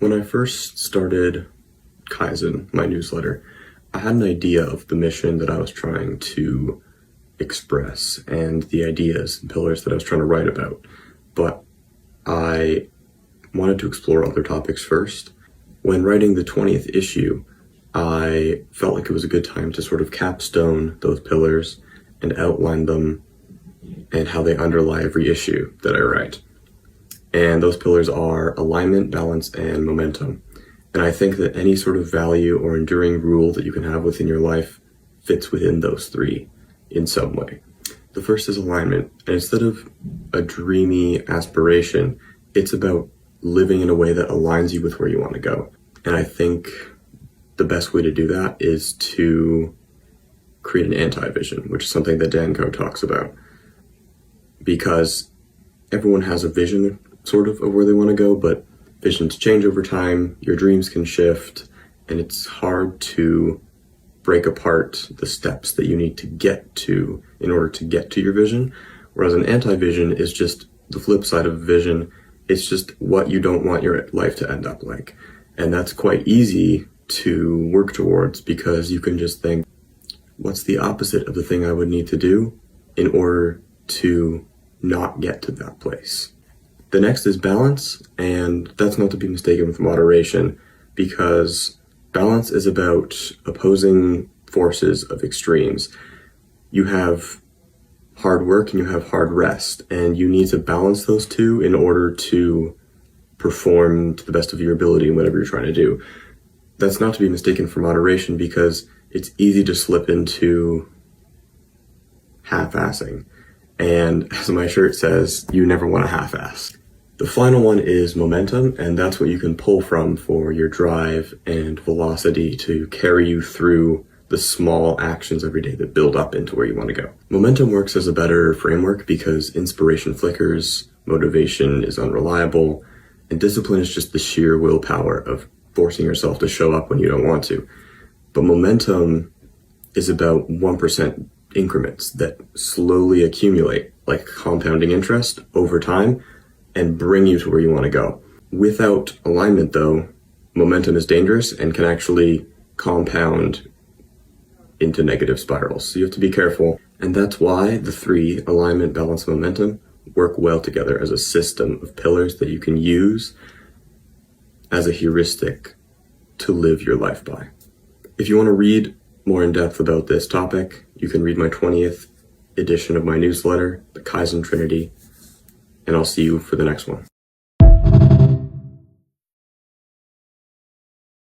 When I first started Kaizen, my newsletter, I had an idea of the mission that I was trying to express and the ideas and pillars that I was trying to write about. But I wanted to explore other topics first. When writing the 20th issue, I felt like it was a good time to sort of capstone those pillars and outline them and how they underlie every issue that I write. And those pillars are alignment, balance, and momentum. And I think that any sort of value or enduring rule that you can have within your life fits within those three in some way. The first is alignment. And instead of a dreamy aspiration, it's about living in a way that aligns you with where you want to go. And I think the best way to do that is to create an anti-vision, which is something that Danko talks about. Because everyone has a vision sort of where they want to go, but visions change over time, your dreams can shift, and it's hard to break apart the steps that you need to get to in order to get to your vision. Whereas an anti-vision is just the flip side of vision. It's just what you don't want your life to end up like. And that's quite easy to work towards because you can just think, what's the opposite of the thing I would need to do in order to not get to that place? The next is balance, and that's not to be mistaken with moderation, because balance is about opposing forces of extremes. You have hard work and you have hard rest, and you need to balance those two in order to perform to the best of your ability in whatever you're trying to do. That's not to be mistaken for moderation, because it's easy to slip into half-assing. And as my shirt says, you never want to half-ass. The final one is momentum, and that's what you can pull from for your drive and velocity to carry you through the small actions every day that build up into where you want to go. Momentum works as a better framework because inspiration flickers, motivation is unreliable, and discipline is just the sheer willpower of forcing yourself to show up when you don't want to. But momentum is about 1% increments that slowly accumulate, like compounding interest over time, and bring you to where you want to go. Without alignment, though, momentum is dangerous and can actually compound into negative spirals. So you have to be careful. And that's why the three, alignment, balance, and momentum, work well together as a system of pillars that you can use as a heuristic to live your life by. If you want to read more in depth about this topic, you can read my 20th edition of my newsletter, the Kaizen Trinity, and I'll see you for the next one.